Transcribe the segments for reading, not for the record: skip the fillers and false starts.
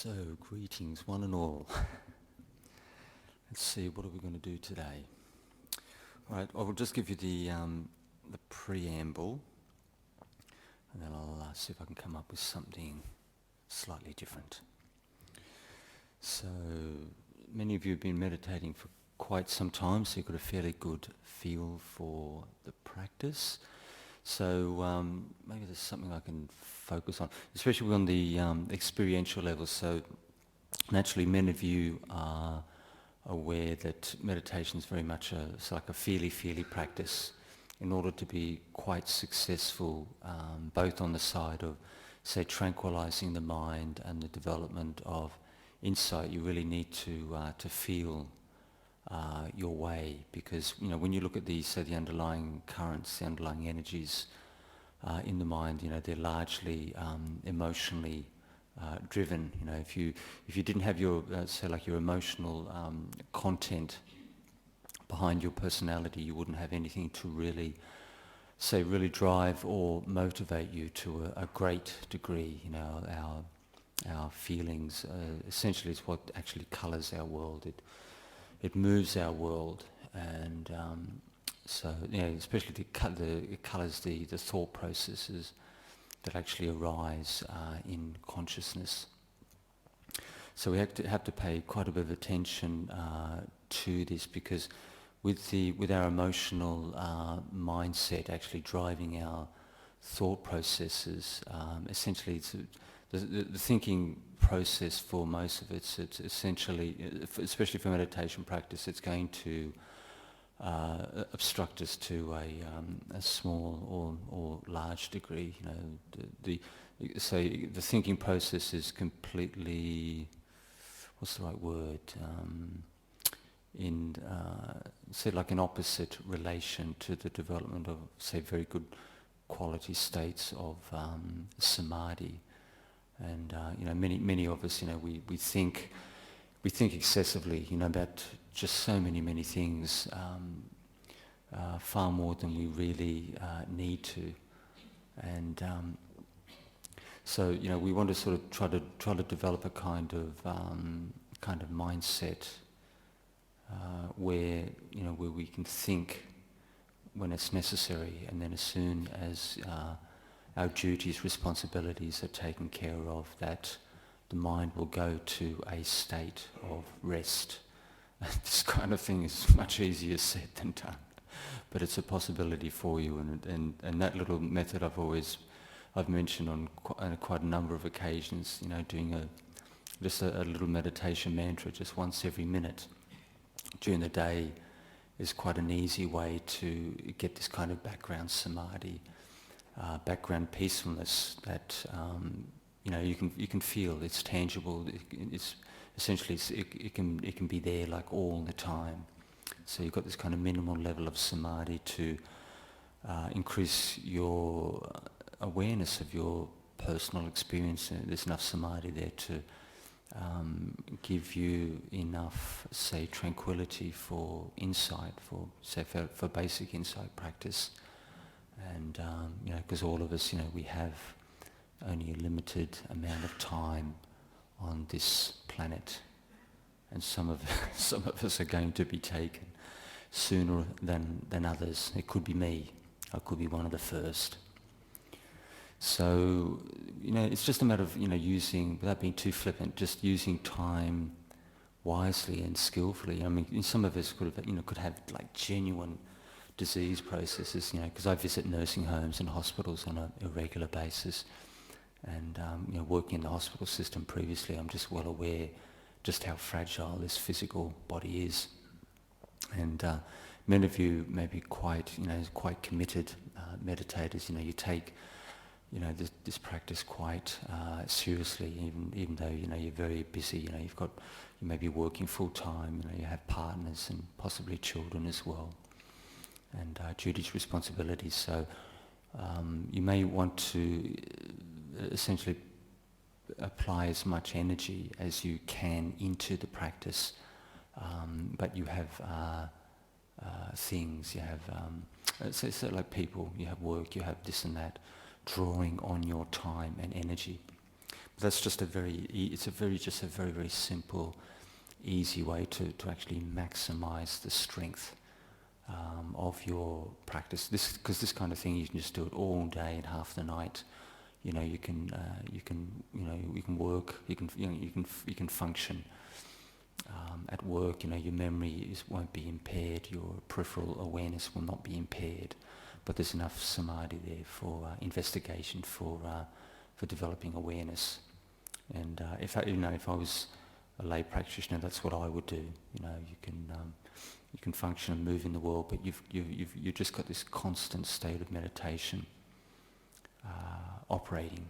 So, greetings one and all. Let's see, what are we going to do today? All right, I will just give you the preamble, and then I'll see if I can come up with something slightly different. So, many of you have been meditating for quite some time, so you've got a fairly good feel for the practice. So maybe there's something I can focus on, especially on the experiential level. So naturally, many of you are aware that meditation is very much it's like a feely practice. In order to be quite successful, both on the side of, say, tranquilizing the mind and the development of insight, you really need to feel your way, because when you look at the underlying currents, the underlying energies in the mind, they're largely emotionally driven. If you didn't have your your emotional content behind your personality, you wouldn't have anything to really drive or motivate you to a great degree. Our feelings essentially is what actually colours our world. It moves our world, and especially it colours the thought processes that actually arise in consciousness. So we have to pay quite a bit of attention to this, because with our emotional mindset actually driving our thought processes, essentially the thinking process for most of it's essentially, especially for meditation practice, it's going to obstruct us to a small or large degree. The thinking process is completely, what's the right word? Like an opposite relation to the development of, say, very good quality states of samadhi. And many of us, we think excessively, about just so many things, far more than we really need to. And we want to sort of try to develop a kind of mindset where we can think when it's necessary, and then as soon as our duties, responsibilities are taken care of, that the mind will go to a state of rest. This kind of thing is much easier said than done, but it's a possibility for you, and that little method I've mentioned on quite a number of occasions. Doing a little meditation mantra just once every minute during the day is quite an easy way to get this kind of background samadhi. Background peacefulness that you can feel. It's tangible. It's essentially it can be there like all the time. So you've got this kind of minimal level of samadhi to increase your awareness of your personal experience. There's enough samadhi there to give you enough, say, tranquility for insight, for basic insight practice. And because all of us, we have only a limited amount of time on this planet, and some of us are going to be taken sooner than others. It could be me. I could be one of the first. So it's just a matter of using, without being too flippant, just using time wisely and skillfully. I mean, some of us could have like genuine disease processes, because I visit nursing homes and hospitals on a regular basis, and working in the hospital system previously, I'm just well aware just how fragile this physical body is. And many of you may be quite committed meditators. You take this practice quite seriously, even though you're very busy. You may be working full time. You have partners and possibly children as well, and duties, responsibilities. So you may want to essentially apply as much energy as you can into the practice, but you have things, you have so like people, you have work, you have this and that, drawing on your time and energy. That's just it's just a very, very simple, easy way to actually maximize the strength of your practice. Because this kind of thing, you can just do it all day and half the night. You can work, you can function at work. Your memory won't be impaired, your peripheral awareness will not be impaired, but there's enough samadhi there for investigation, for developing awareness. And if I was a lay practitioner, that's what I would do. You can function and move in the world, but you've just got this constant state of meditation operating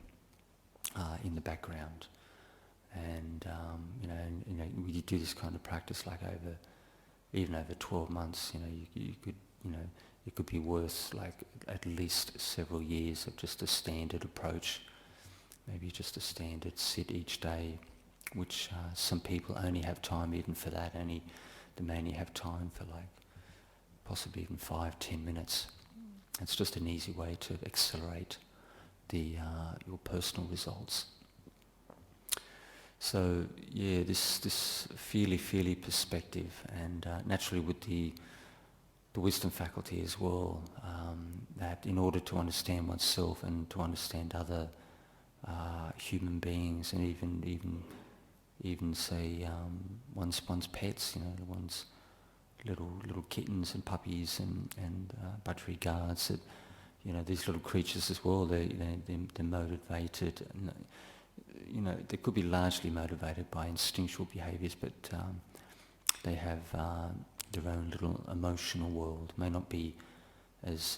in the background. And you do this kind of practice like over 12 months. It could be worth like at least several years of just a standard approach. Maybe just a standard sit each day, which some people only have time even for that. They may only have time for like possibly even 5-10 minutes. It's just an easy way to accelerate your personal results. So yeah, this feely perspective, and naturally with the wisdom faculty as well, that in order to understand oneself and to understand other human beings, and even say one's pets, one's little kittens and puppies and budgerigars, that these little creatures as well, they're motivated, and they could be largely motivated by instinctual behaviours, but they have their own little emotional world. May not be as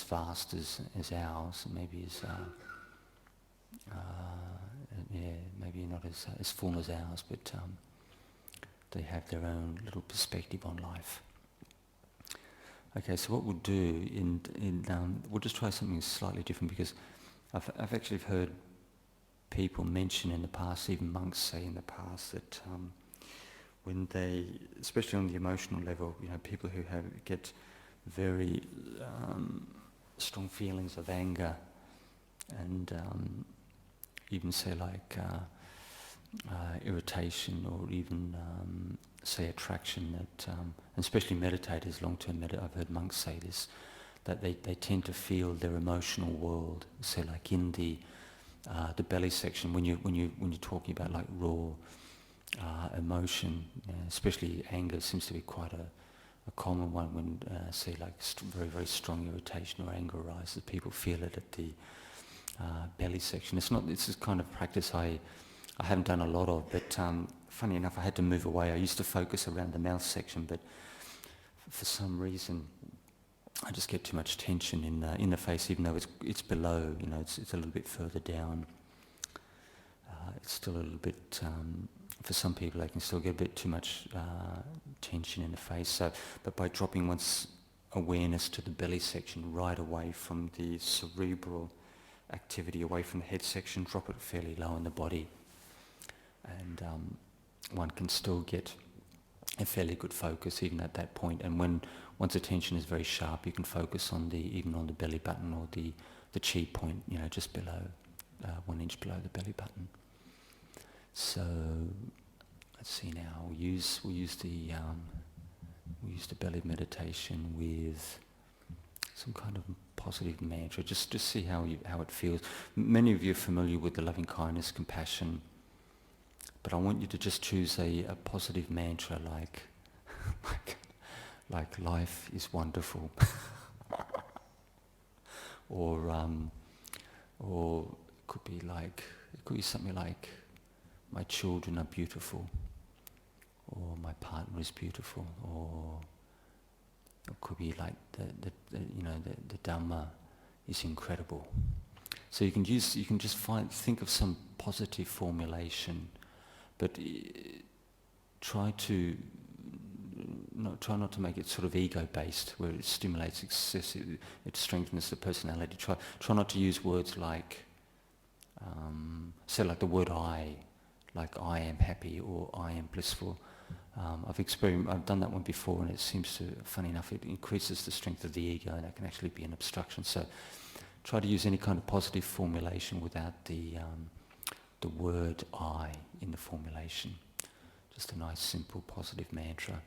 vast as ours, maybe maybe not as full as ours, but they have their own little perspective on life. Okay, so what we'll do we'll just try something slightly different, because I've actually heard people mention in the past, even monks say in the past, that when they, especially on the emotional level, people who get very strong feelings of anger, and even say like irritation, or even say attraction, that and especially meditators, long-term I've heard monks say this, that they tend to feel their emotional world, say like in the belly section, when you're talking about like raw emotion, especially anger seems to be quite a common one when say like very, very strong irritation or anger arises. People feel it at the belly section. This is kind of practice I haven't done a lot of, but funny enough, I had to move away. I used to focus around the mouth section, but for some reason I just get too much tension in the face, even though it's below. It's a little bit further down. It's still a little bit. For some people, they can still get a bit too much tension in the face. So, but by dropping one's awareness to the belly section, right away from the cerebral activity, away from the head section, drop it fairly low in the body, and one can still get a fairly good focus even at that point. And when one's attention is very sharp, you can focus even on the belly button, or the chi point, just below, 1 inch below the belly button. So let's see now. We'll use the belly meditation with some kind of positive mantra. Just see how it feels. Many of you are familiar with the loving kindness, compassion, but I want you to just choose a positive mantra like life is wonderful, or it could be something like my children are beautiful, or my partner is beautiful, or it could be like the Dhamma is incredible. So you can just think of some positive formulation, but try not to make it sort of ego-based, where it stimulates excessive, it strengthens the personality. Try not to use words like, say like the word I, like I am happy or I am blissful. I've done that one before, and it seems to, funny enough, it increases the strength of the ego, and that can actually be an obstruction. So try to use any kind of positive formulation without the the word I in the formulation. Just a nice, simple, positive mantra.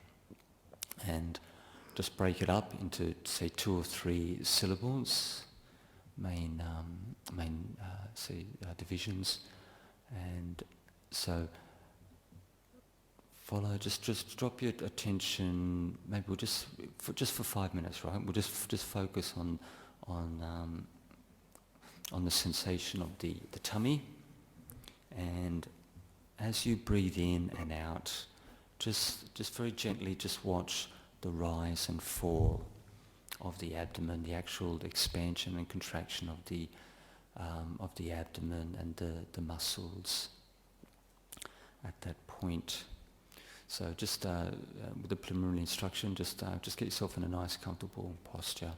And just break it up into, say, 2 or 3 syllables, divisions. And so follow, just drop your attention, maybe we'll just for 5 minutes, right? We'll just focus on the sensation of the tummy, and as you breathe in and out, just very gently just watch the rise and fall of the abdomen, the actual expansion and contraction of the abdomen and the muscles at that point. So just with the preliminary instruction, just get yourself in a nice, comfortable posture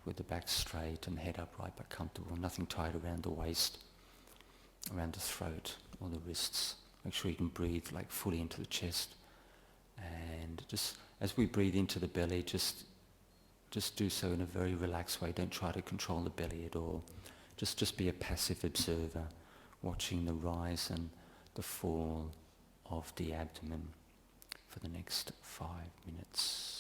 with the back straight and head upright but comfortable, nothing tight around the waist, around the throat or the wrists. Make sure you can breathe like fully into the chest. And just as we breathe into the belly, just do so in a very relaxed way. Don't try to control the belly at all. Just be a passive observer, watching the rise and the fall of the abdomen for the next 5 minutes.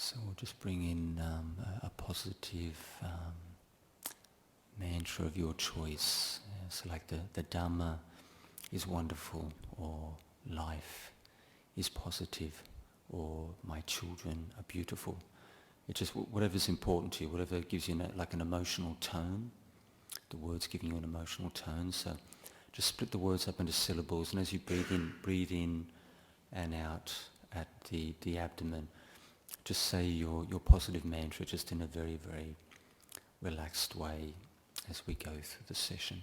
So we'll just bring in a positive mantra of your choice. So like the Dhamma is wonderful, or life is positive, or my children are beautiful. It's just whatever's important to you, whatever gives you like an emotional tone. The words giving you an emotional tone. So just split the words up into syllables, and as you breathe in and out at the abdomen, just say your positive mantra just in a very, very relaxed way as we go through the session.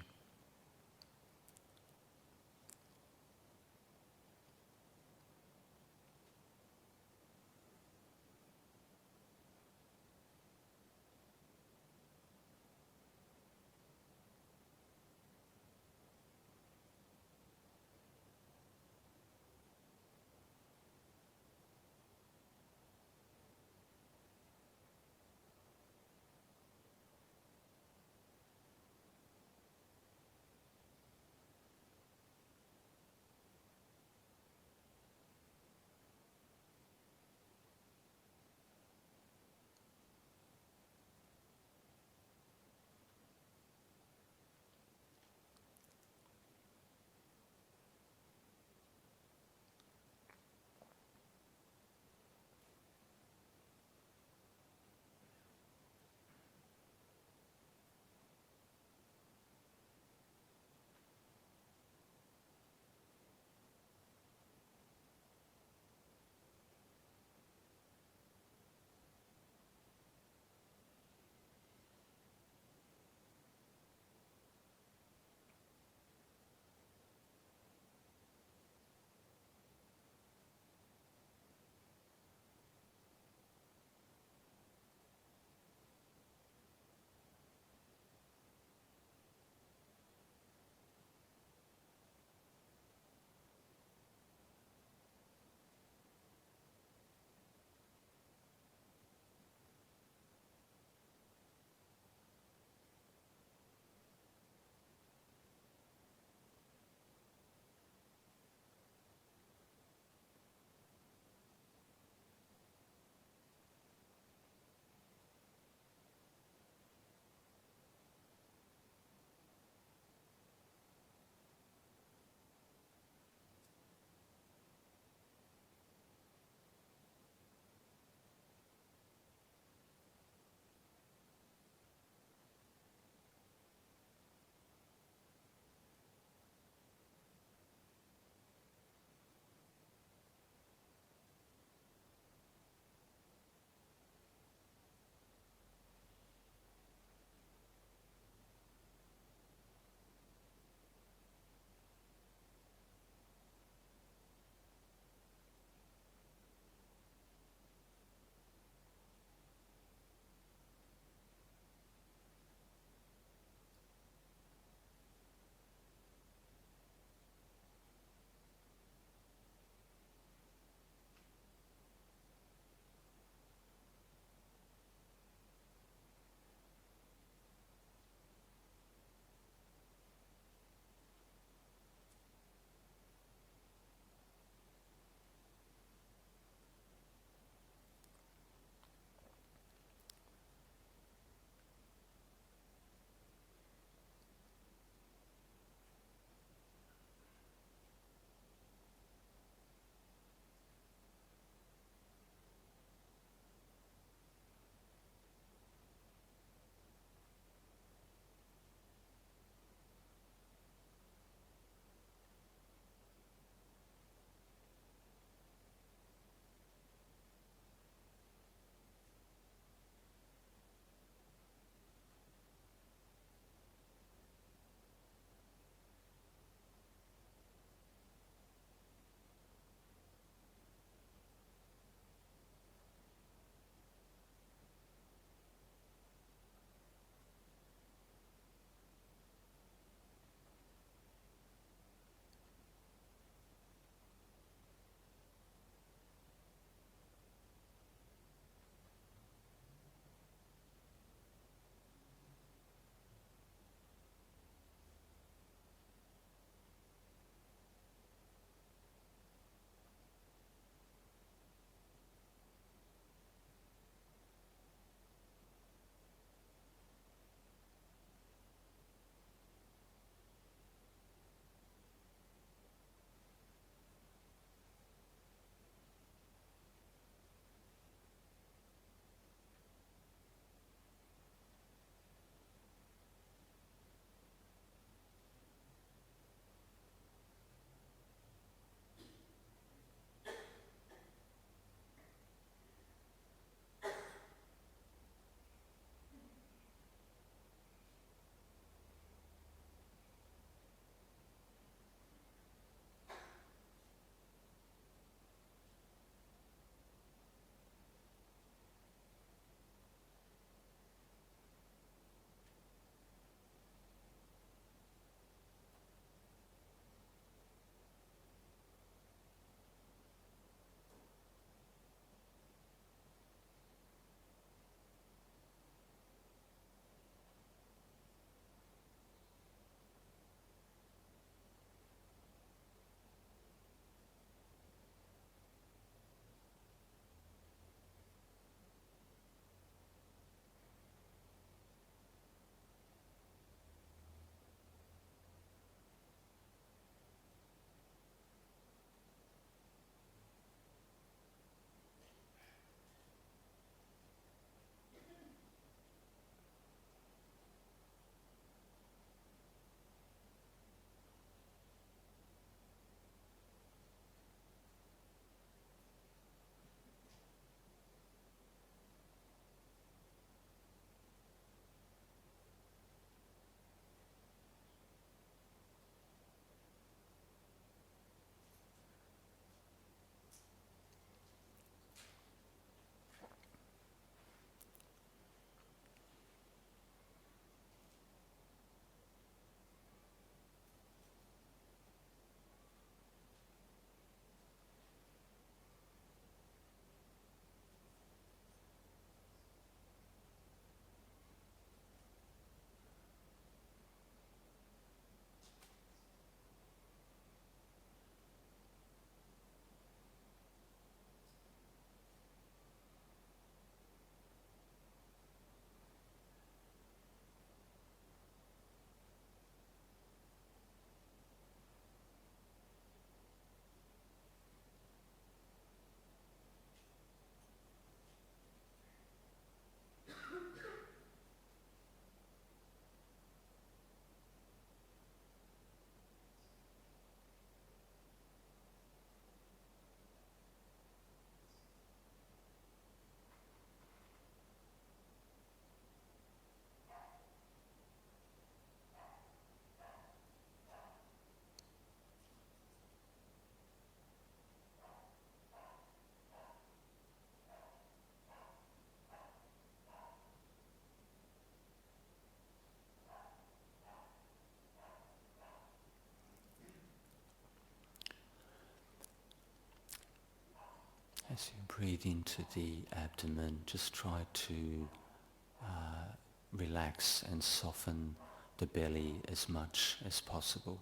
As you breathe into the abdomen, just try to relax and soften the belly as much as possible.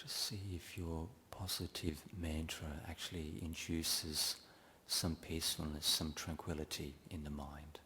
Just see if your positive mantra actually induces some peacefulness, some tranquility in the mind.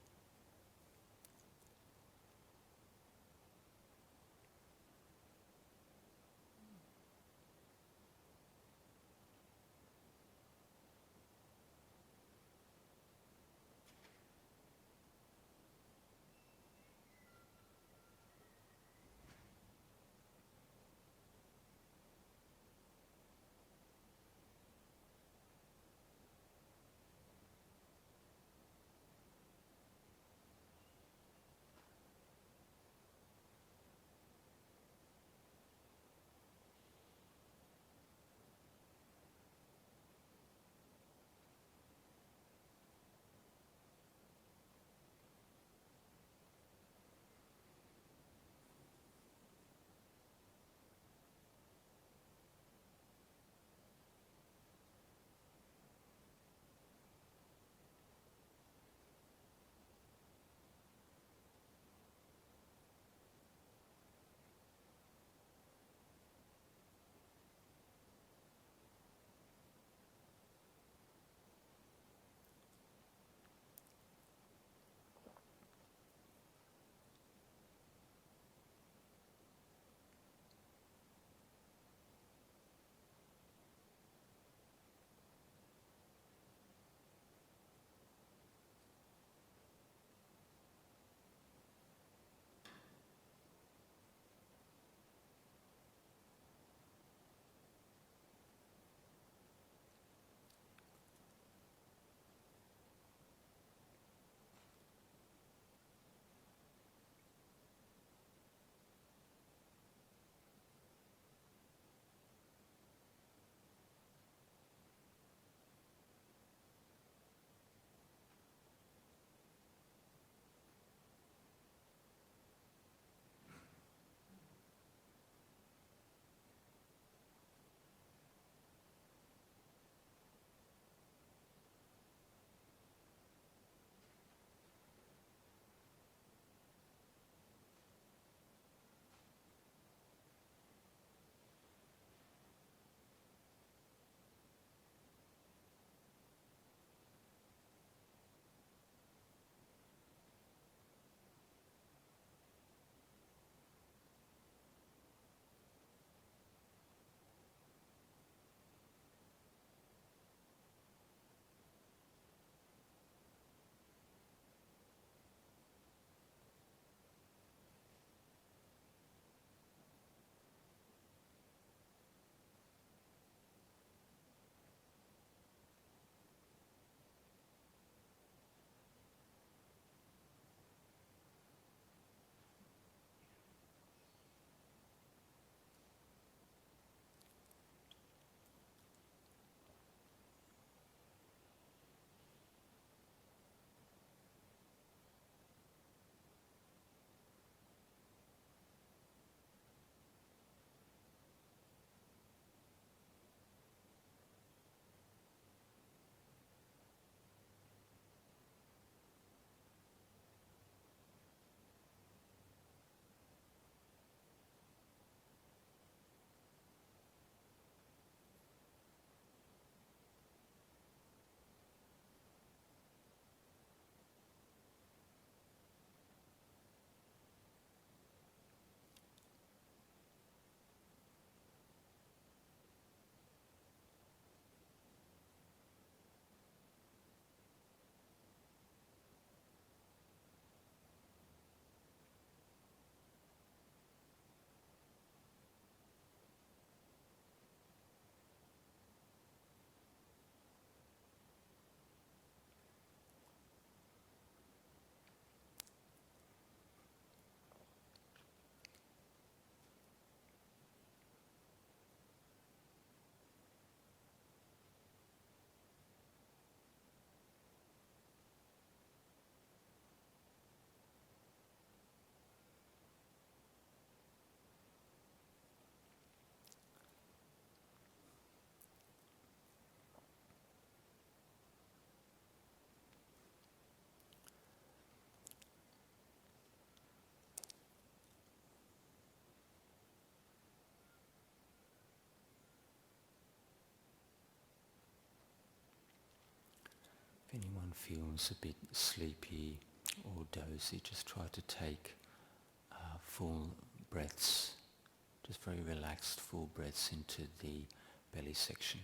anyone feels a bit sleepy or dozy, just try to take full breaths, just very relaxed full breaths into the belly section.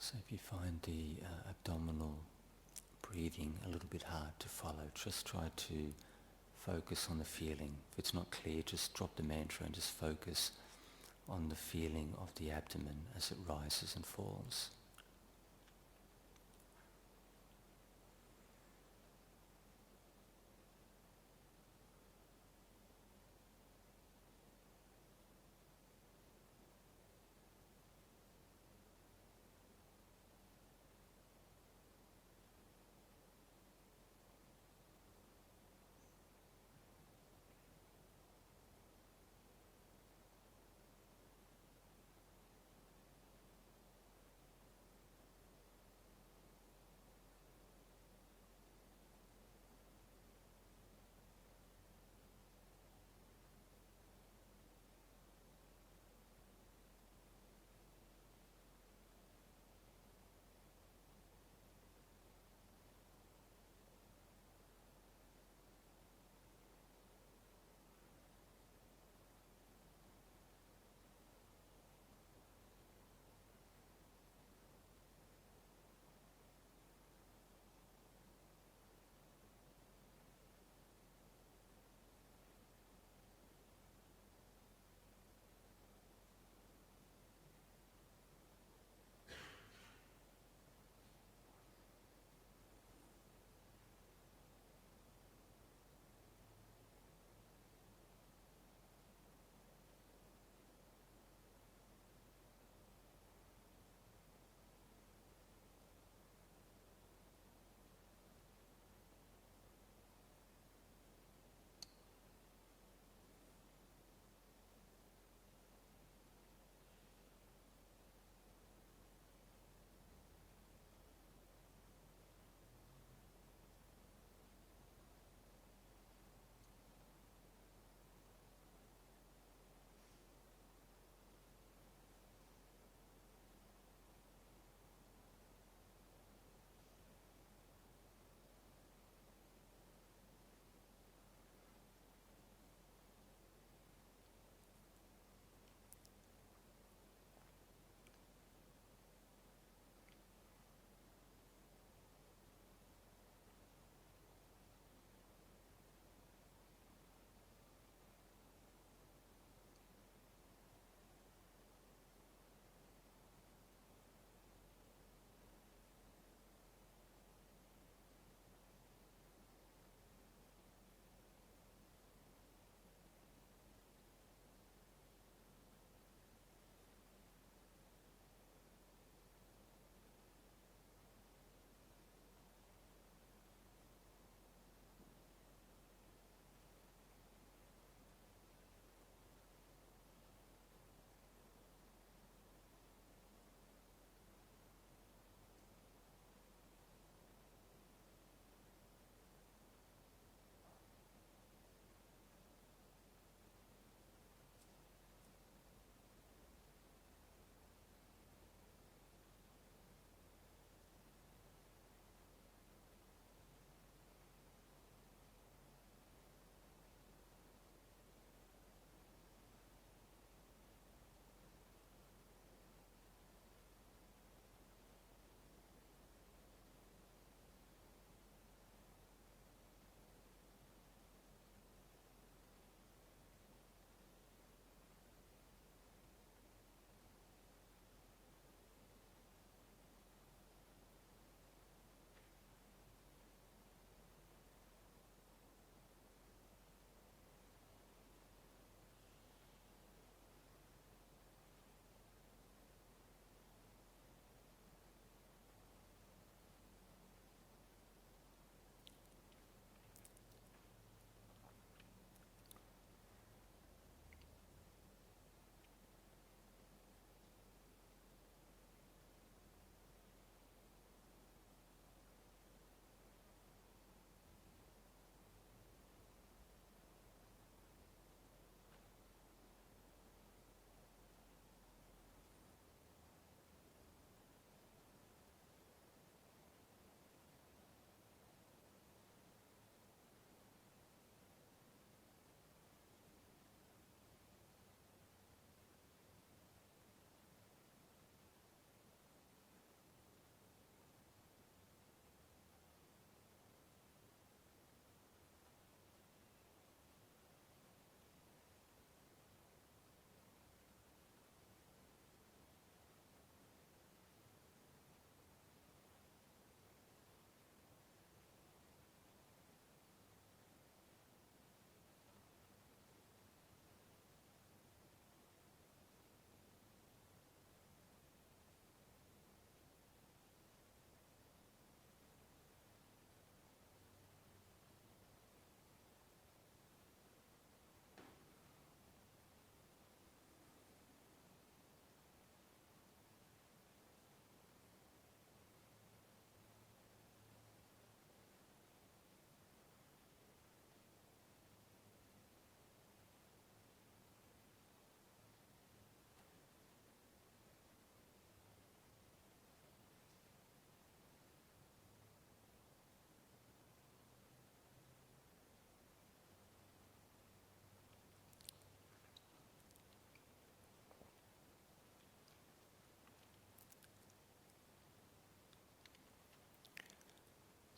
So if you find the abdominal breathing a little bit hard to follow, just try to focus on the feeling. If it's not clear, just drop the mantra and just focus on the feeling of the abdomen as it rises and falls.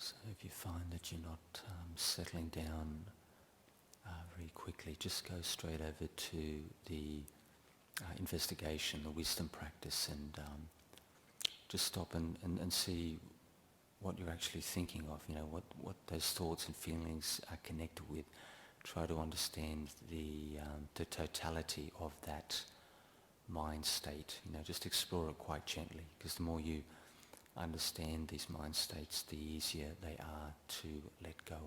So if you find that you're not settling down very quickly, just go straight over to the investigation, the wisdom practice, and just stop and see what you're actually thinking of, what those thoughts and feelings are connected with. Try to understand the totality of that mind state. Just explore it quite gently, because the more you understand these mind states, the easier they are to let go of.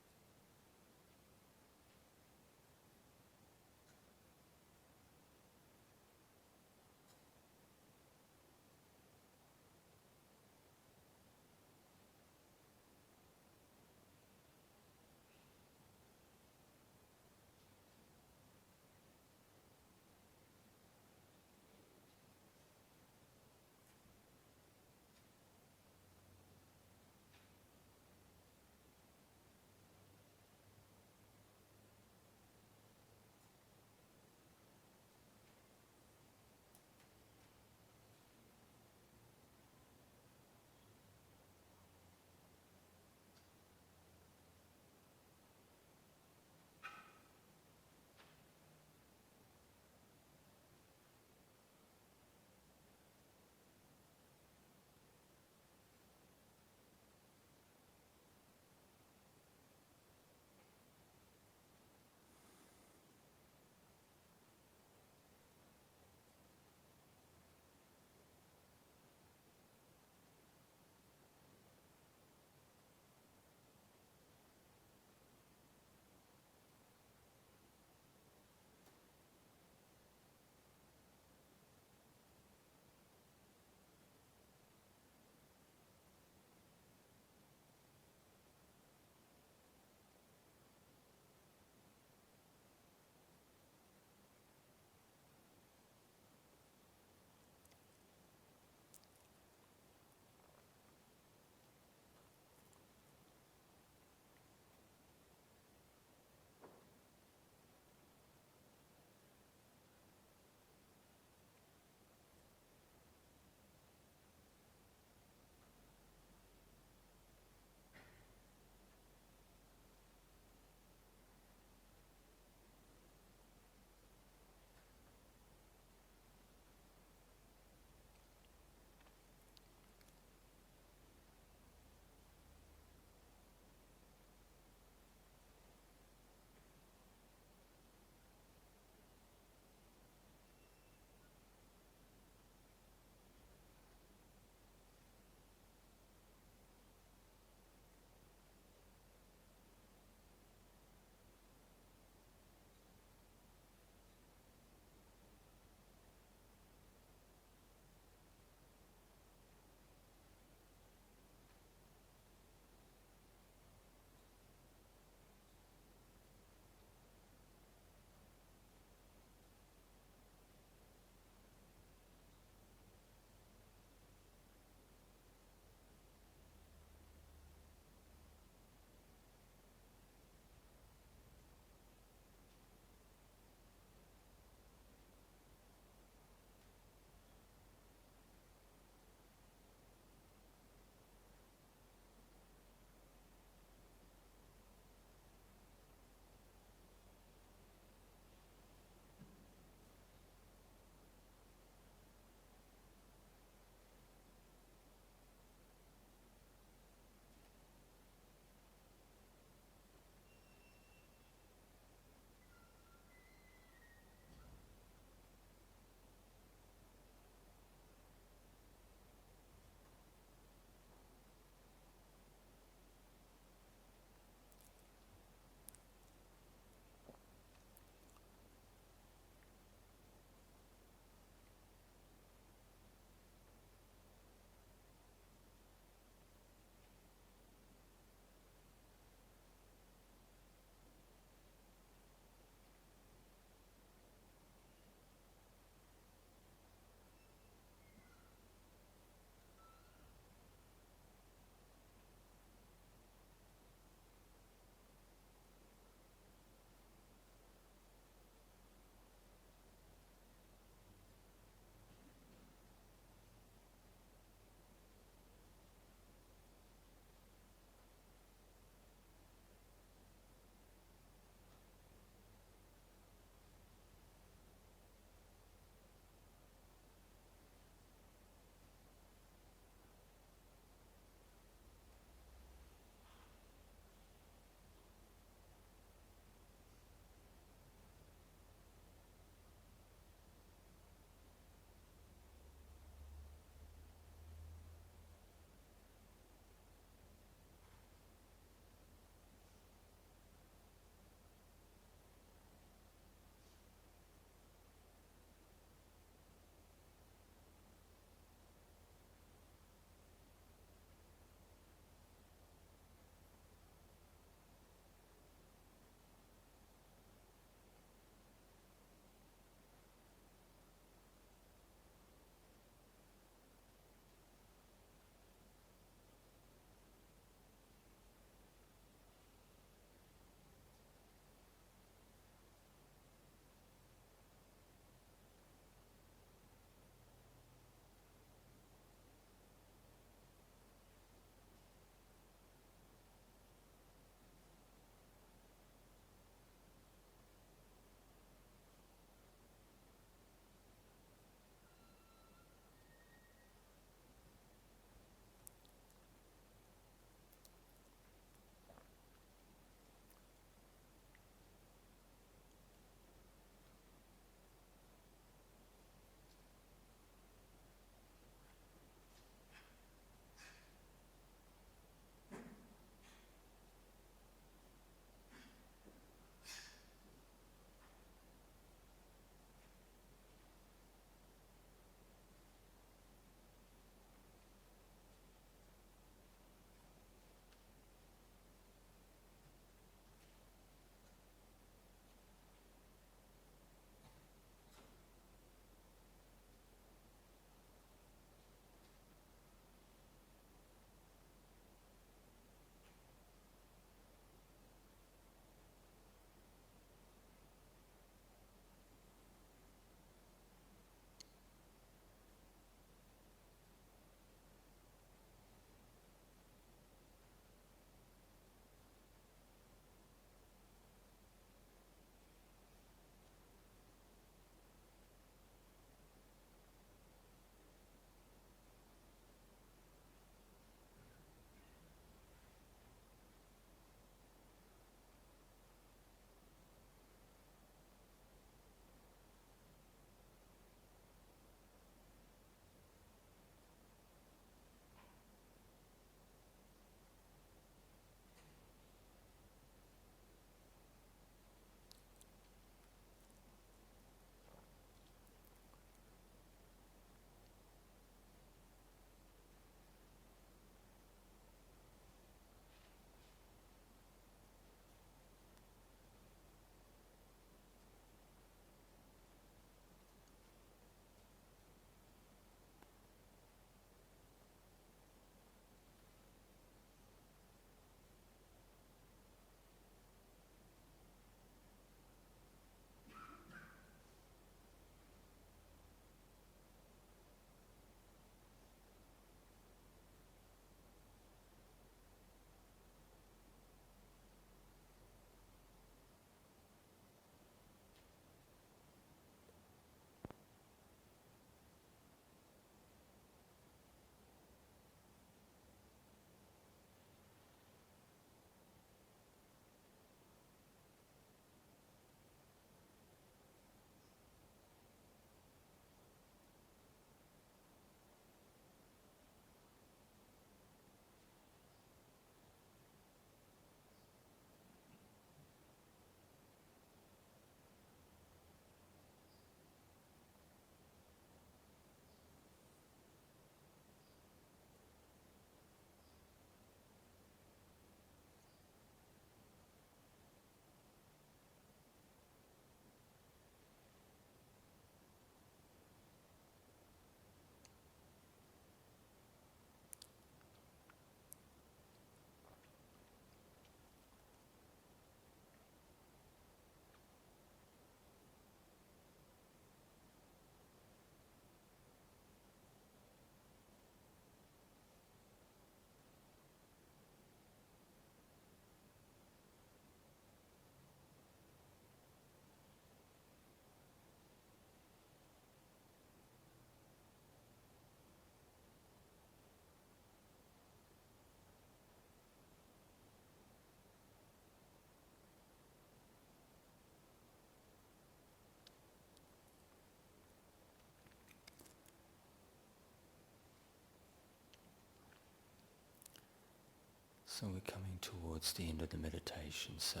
So we're coming towards the end of the meditation, so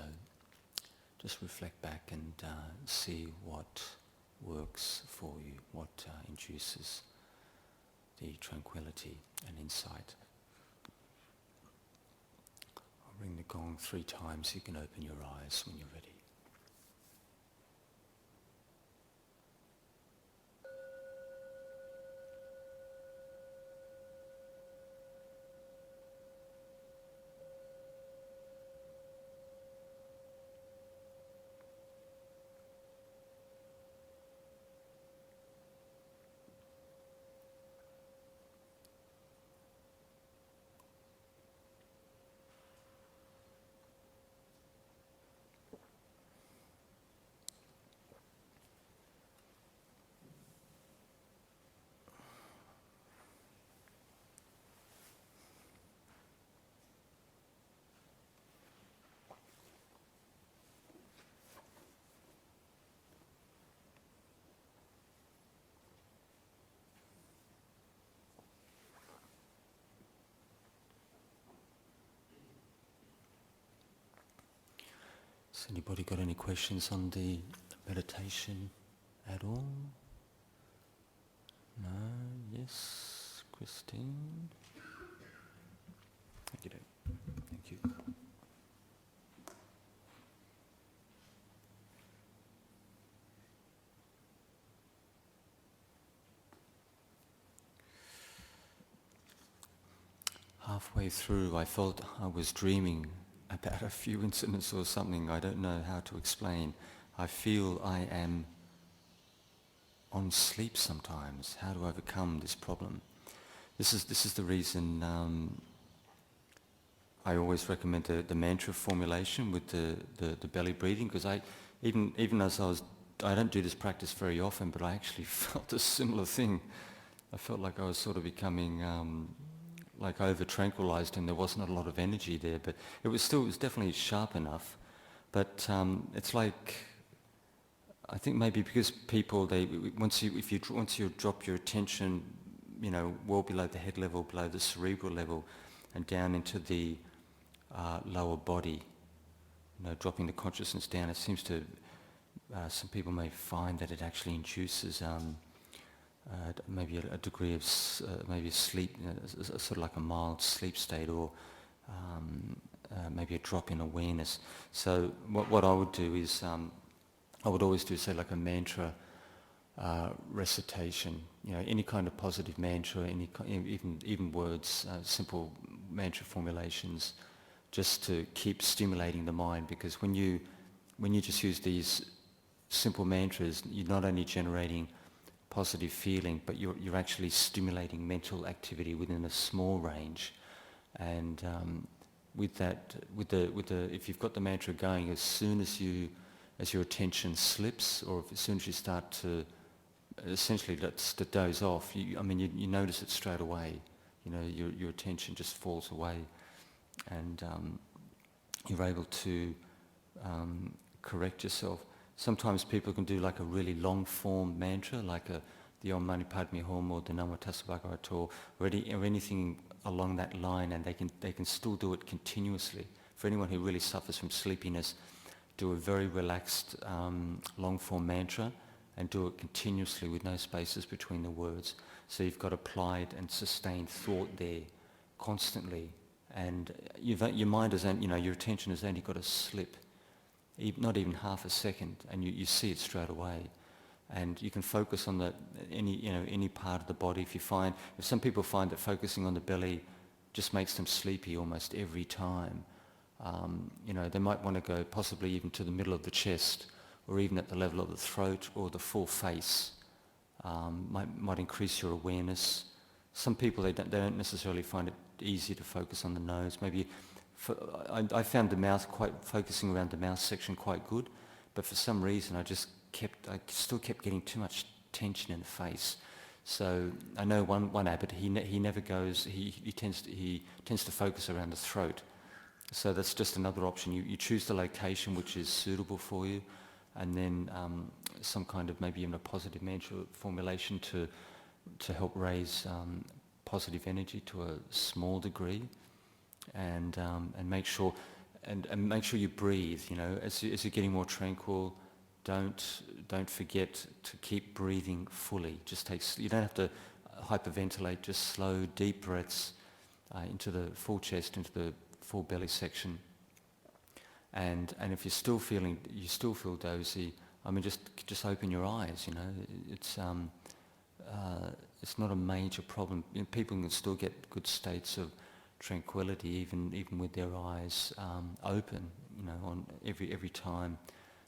just reflect back and see what works for you, what induces the tranquility and insight. I'll ring the gong 3 times, you can open your eyes when you're ready. Has anybody got any questions on the meditation at all? No? Yes? Christine? Thank you. Thank you. Halfway through I felt I was dreaming about a few incidents or something I don't know how to explain. I feel I am on sleep sometimes. How to overcome this problem? This is the reason I always recommend the mantra formulation with the belly breathing, because even as I don't do this practice very often, but I actually felt a similar thing. I felt like I was sort of becoming like over-tranquilized and there wasn't a lot of energy there, but it was definitely sharp enough. But it's like, I think maybe because people, once you drop your attention, well below the head level, below the cerebral level, and down into the lower body, dropping the consciousness down, it seems to, some people may find that it actually induces maybe a degree of maybe sleep, sort of like a mild sleep state, or maybe a drop in awareness. So what I would do is, I would always do, say, like a mantra recitation, any kind of positive mantra, even words, simple mantra formulations, just to keep stimulating the mind. Because when you just use these simple mantras, you're not only generating positive feeling, but you're actually stimulating mental activity within a small range. And if you've got the mantra going, as soon as your attention slips, or as soon as you start to essentially to doze off, you notice it straight away. Your attention just falls away, and you're able to correct yourself. Sometimes people can do like a really long form mantra, like the Om Mani Padme Hum or the Namo Tassa Bhagavato, or anything along that line, and they can still do it continuously. For anyone who really suffers from sleepiness, do a very relaxed long form mantra and do it continuously with no spaces between the words. So you've got applied and sustained thought there constantly, and your mind your attention has only got to slip, not even half a second, and you see it straight away. And you can focus on any part of the body. If some people find that focusing on the belly just makes them sleepy almost every time, they might want to go possibly even to the middle of the chest, or even at the level of the throat or the full face. Might increase your awareness. Some people, they don't necessarily find it easy to focus on the nose. Maybe I found focusing around the mouth section quite good, but for some reason I still kept getting too much tension in the face. So I know one abbot, he never goes, he tends to focus around the throat. So that's just another option. You choose the location which is suitable for you, and then some kind of maybe even a positive mantra formulation to help raise positive energy to a small degree. and make sure you breathe. You know, as you're getting more tranquil, don't forget to keep breathing fully. You don't have to hyperventilate. Just slow, deep breaths into the full chest, into the full belly section. And if you still feel dozy, I mean, just open your eyes. You know, it's not a major problem. You know, people can still get good states of tranquility even with their eyes open. You know, on every time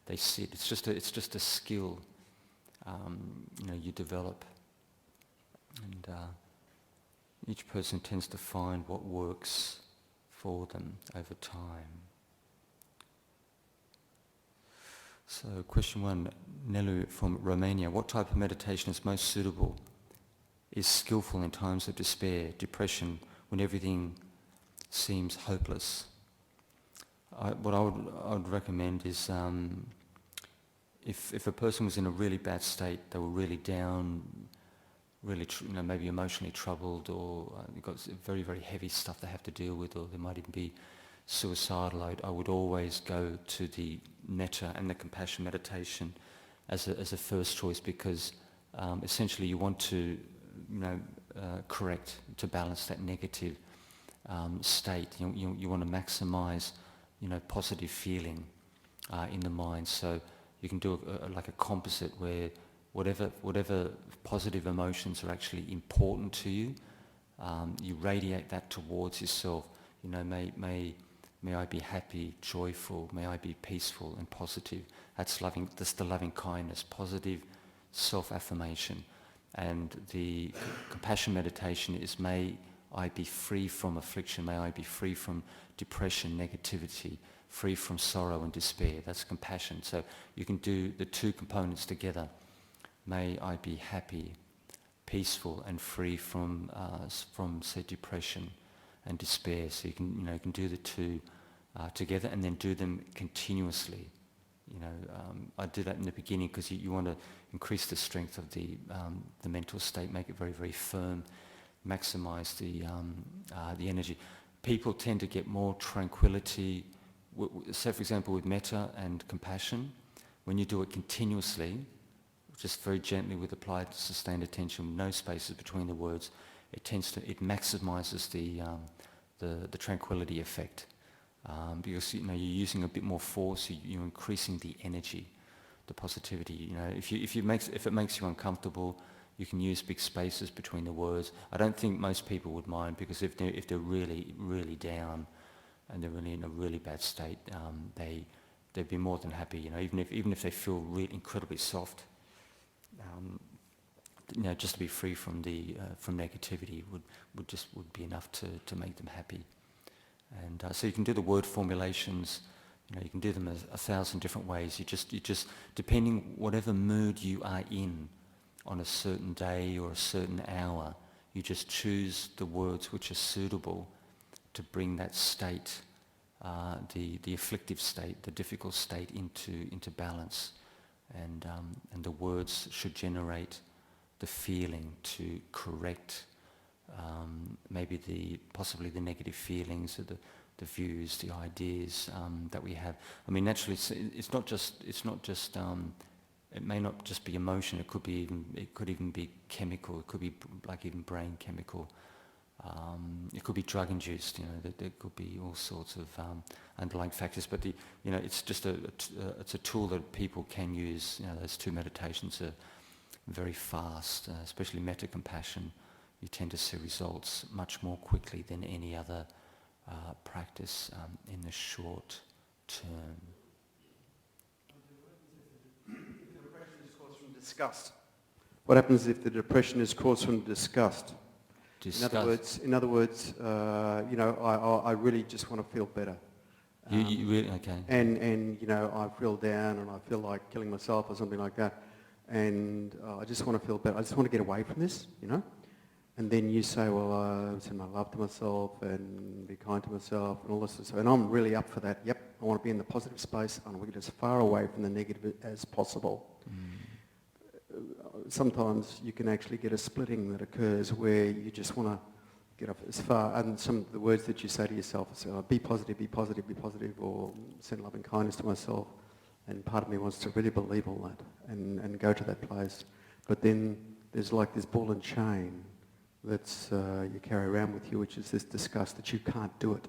they sit. It's just a skill. You know, you develop, and each person tends to find what works for them over time. So question 1, Nelu from Romania. What type of meditation is most suitable, is skillful in times of despair, depression, when everything seems hopeless? What I would recommend is if a person was in a really bad state, they were really down, really maybe emotionally troubled, or they've got very, very heavy stuff they have to deal with, or they might even be suicidal, I would always go to the metta and the compassion meditation as a first choice, because essentially you want to correct, to balance that negative state. You want to maximize positive feeling in the mind. So you can do like a composite where whatever positive emotions are actually important to you, you radiate that towards yourself. You know, may I be happy, joyful, may I be peaceful and positive. That's the loving kindness, positive self-affirmation. And the compassion meditation is, may I be free from affliction, may I be free from depression, negativity, free from sorrow and despair. That's compassion. So you can do the two components together. May I be happy, peaceful and free from say, depression and despair. So you can do the two together, and then do them continuously. I do that in the beginning because you want to increase the strength of the mental state, make it very, very firm, maximize the energy. People tend to get more tranquility. Say, for example, with metta and compassion, when you do it continuously, just very gently with applied sustained attention, no spaces between the words, it maximizes the tranquility effect. Because you're using a bit more force, you're increasing the energy, the positivity. If it makes you uncomfortable, you can use big spaces between the words. I don't think most people would mind, because if they're really, really down and they're really in a really bad state, they'd be more than happy. Even if they feel really incredibly soft, just to be free from negativity would be enough to make them happy. And so you can do the word formulations. You can do them 1,000 different ways. You just depending whatever mood you are in on a certain day or a certain hour, you just choose the words which are suitable to bring that state, the afflictive state, the difficult state into balance. And the words should generate the feeling to correct maybe possibly the negative feelings, or the views, the ideas that we have. I mean, naturally, it's not just. It may not just be emotion. It could even be chemical. It could be like even brain chemical. It could be drug induced. There could be all sorts of underlying factors. But it's just it's a tool that people can use. Those two meditations are very fast, especially metta compassion. You tend to see results much more quickly than any other practice in the short term. What happens if the depression is caused from disgust? In other words, I really just want to feel better. You really, okay. And I feel down and I feel like killing myself or something like that. And I just want to feel better. I just want to get away from this, And then you say, well, send my love to myself and be kind to myself and all this stuff. And I'm really up for that. Yep, I want to be in the positive space. I want to get as far away from the negative as possible. Sometimes you can actually get a splitting that occurs where you just want to get off as far, and some of the words that you say to yourself is, be positive, be positive, be positive, or send loving kindness to myself. And part of me wants to really believe all that and go to that place. But then there's like this ball and chain that's you carry around with you, which is this disgust that you can't do it.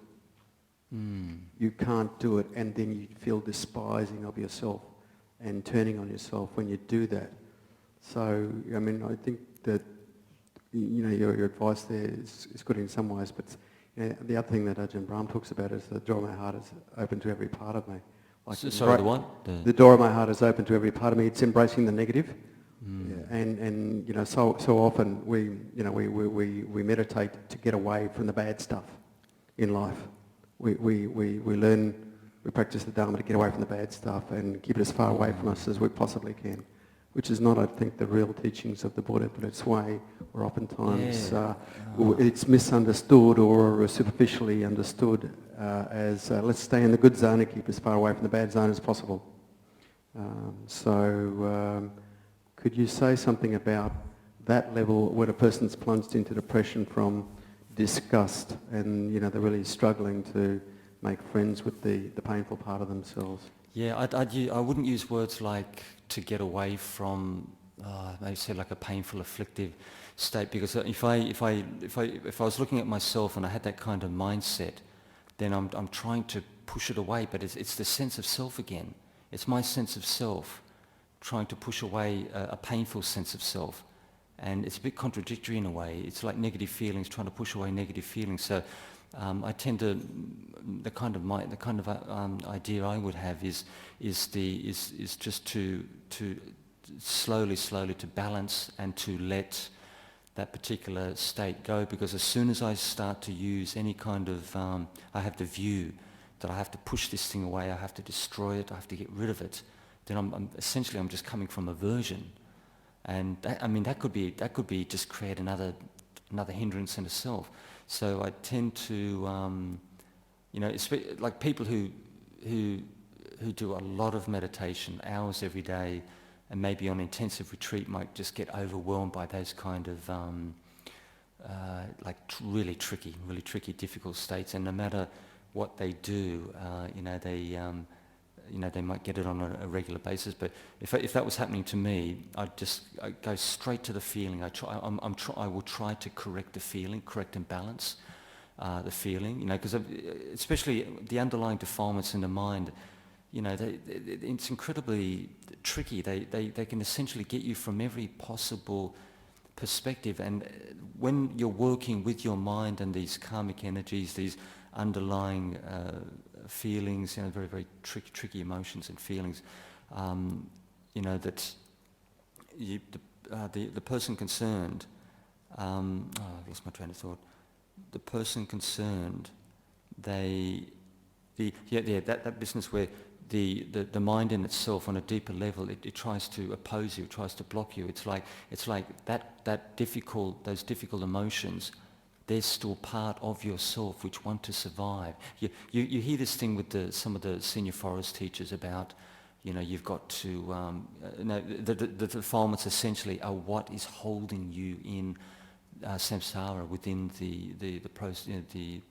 You can't do it, and then you feel despising of yourself and turning on yourself when you do that. So, I mean, I think that, you know, your advice there is good in some ways, but you know, the other thing that Ajahn Brahm talks about is the door of my heart is open to every part of me. Like sorry, the what? The door of my heart is open to every part of me. It's embracing the negative. Yeah, and you know, so often we meditate to get away from the bad stuff in life. We learn, we practice the Dharma to get away from the bad stuff and keep it as far away from us as we possibly can, which is not, I think, the real teachings of the Buddha, but it's way where oftentimes it's misunderstood or superficially understood as let's stay in the good zone and keep as far away from the bad zone as possible. Could you say something about that level when a person's plunged into depression from disgust and, you know, they're really struggling to make friends with the painful part of themselves? Yeah, I wouldn't use words like to get away from, maybe say like a painful, afflictive state, because if I was looking at myself and I had that kind of mindset, then I'm trying to push it away, but it's the sense of self again. It's my sense of self trying to push away a painful sense of self. And it's a bit contradictory in a way. It's like negative feelings, trying to push away negative feelings. So I tend to, the kind of idea I would have is just to slowly to balance and to let that particular state go. Because as soon as I start to use any kind of, I have the view that I have to push this thing away, I have to destroy it, I have to get rid of it, then I'm essentially just coming from aversion. And that could be just create another hindrance in itself. So I tend to, like people who do a lot of meditation, hours every day, and maybe on intensive retreat might just get overwhelmed by those kind of really tricky, difficult states. And no matter what they do, they might get it on a regular basis. But if that was happening to me, I'd go straight to the feeling. I will try to correct the feeling, correct and balance the feeling. Because especially the underlying defilements in the mind, it's incredibly tricky. They can essentially get you from every possible perspective. And when you're working with your mind and these karmic energies, these underlying feelings, very, very tricky emotions and feelings, that the person concerned, I lost my train of thought. The person concerned, that business where the mind in itself on a deeper level, it tries to oppose you, it tries to block you. It's like those difficult emotions, they're still part of yourself which want to survive. You hear this thing with some of the senior forest teachers about, you've got to, the defilements essentially are what is holding you in samsara, within the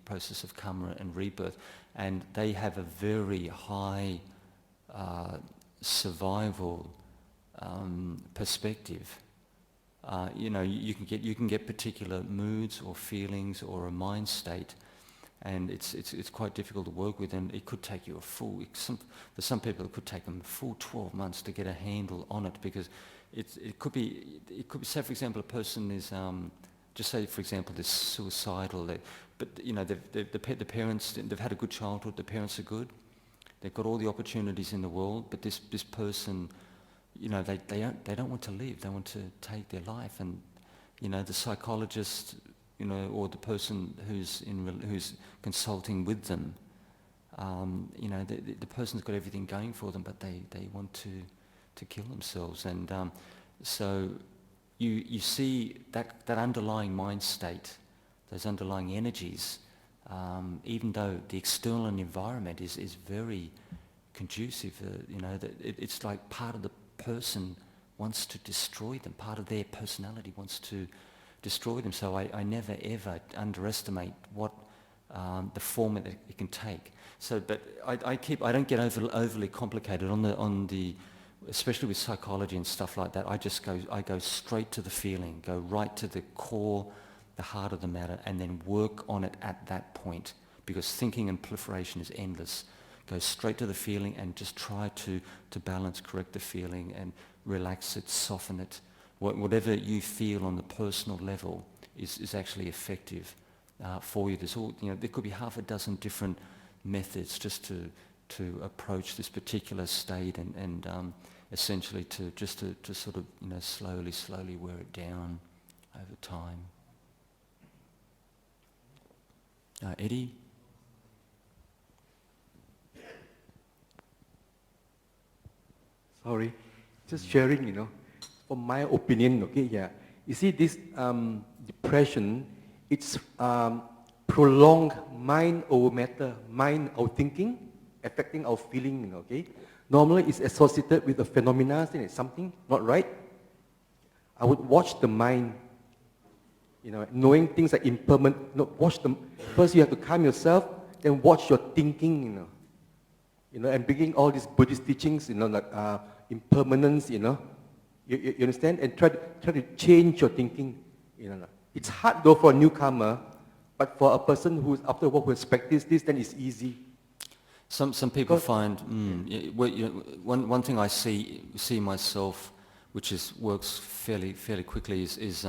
process of karma and rebirth. And they have a very high survival perspective. You can get particular moods or feelings or a mind state, and it's quite difficult to work with, and it could take you there's some people it could take them a full 12 months to get a handle on it, because it could be say for example a person is just say for example they're suicidal, but the parents, they've had a good childhood, the parents are good, they've got all the opportunities in the world, but this person, they don't want to live. They want to take their life, and the psychologist, or the person who's consulting with them, the person's got everything going for them, but they want to kill themselves, and so you see that underlying mind state, those underlying energies, even though the external environment is very conducive, it's like part of the person wants to destroy them. Part of their personality wants to destroy them. So I never ever underestimate what the form that it can take. So, but I don't get overly complicated on the, especially with psychology and stuff like that. I go straight to the feeling, go right to the core, the heart of the matter, and then work on it at that point. Because thinking and proliferation is endless. Go straight to the feeling and just try to balance, correct the feeling, and relax it, soften it. Whatever you feel on the personal level is actually effective for you. There could be half a dozen different methods just to approach this particular state and essentially to sort of slowly wear it down over time. Eddie? Sorry, just sharing, from my opinion, okay, yeah. You see, this depression, it's prolonged mind over matter, mind over thinking, affecting our feeling, okay. Normally, it's associated with a phenomena, something not right. I would watch the mind, knowing things are impermanent. Watch them. First, you have to calm yourself, then watch your thinking, and bringing all these Buddhist teachings, like impermanence, you understand? And try to change your thinking, It's hard though for a newcomer, but for a person who's after a while who has practiced this, then it's easy. Some people find one thing I see myself, which works fairly quickly, is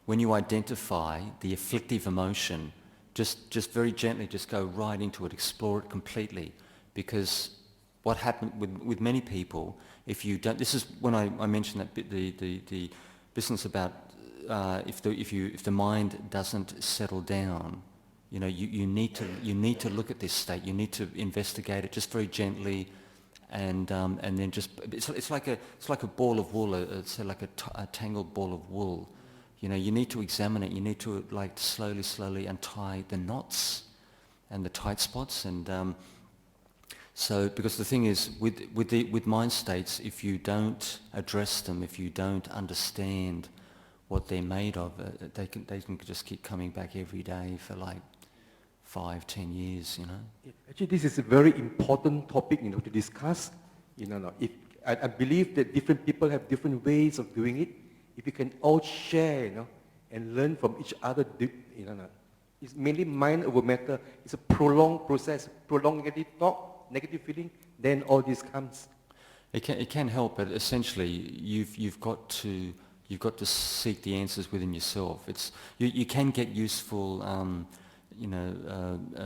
when you identify the afflictive emotion, just very gently, just go right into it, explore it completely, because what happened with many people, if you don't, this is when I mentioned that bit, the business about if the mind doesn't settle down, you need to look at this state. You need to investigate it just very gently, and then just it's like a ball of wool. It's like a tangled ball of wool. You need to examine it. You need to slowly untie the knots and the tight spots. And so, because the thing is, with mind states, if you don't address them, if you don't understand what they're made of, they can just keep coming back every day for like 5-10 years, Actually, this is a very important topic, to discuss. I believe that different people have different ways of doing it. If you can all share, and learn from each other, it's mainly mind over matter. It's a prolonged process, prolonged negative thought, negative feeling. Then all this comes. It can help, but essentially you've got to seek the answers within yourself. You can get useful.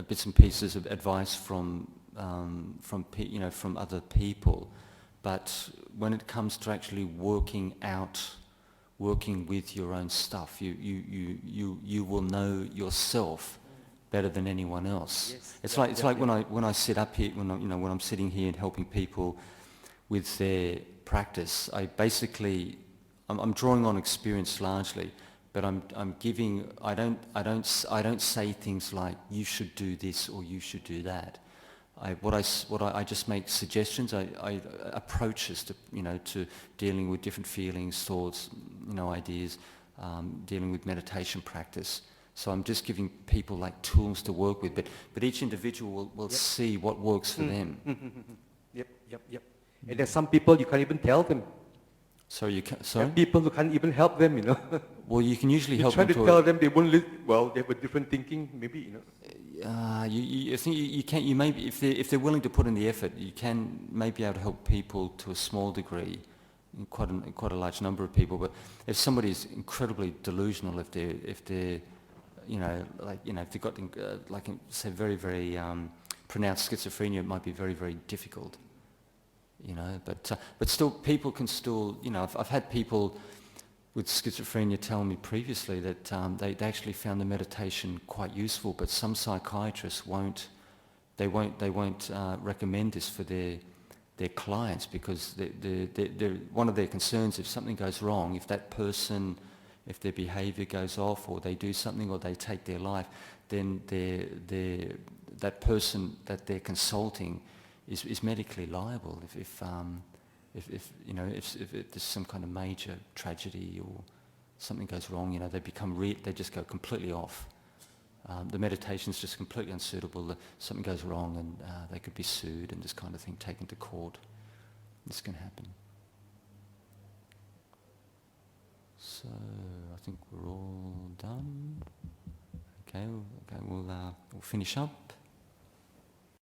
Bits and pieces of advice from other people, but when it comes to actually working with your own stuff, you will know yourself better than anyone else. Yes, it's like when I sit up here, when I'm sitting here and helping people with their practice, I'm drawing on experience largely. But I'm giving. I don't say things like you should do this or you should do that. I just make suggestions. I approaches to dealing with different feelings, thoughts, ideas, dealing with meditation practice. So I'm just giving people like tools to work with. But each individual will see what works for them. Yep. And there's some people you can't even tell them. Sorry. There are people who can't even help them, Well, you can usually help them. You try to tell them, they won't listen. Well, they have a different thinking, maybe, I think you can. You may, if they're willing to put in the effort, you can maybe be able to help people to a small degree, quite a large number of people. But if somebody's incredibly delusional, if they're if they've got say very very pronounced schizophrenia, it might be very very difficult. But still, people can still. I've had people with schizophrenia tell me previously that they actually found the meditation quite useful, but some psychiatrists won't recommend this for their clients, because one of their concerns, if something goes wrong, if their behaviour goes off, or they do something, or they take their life, then that person that they're consulting is medically liable if there's some kind of major tragedy something goes wrong, they they just go completely off. The meditation's just completely unsuitable. Something goes wrong and they could be sued and this kind of thing, taken to court. This can happen. So I think we're all done. Okay, we'll finish up.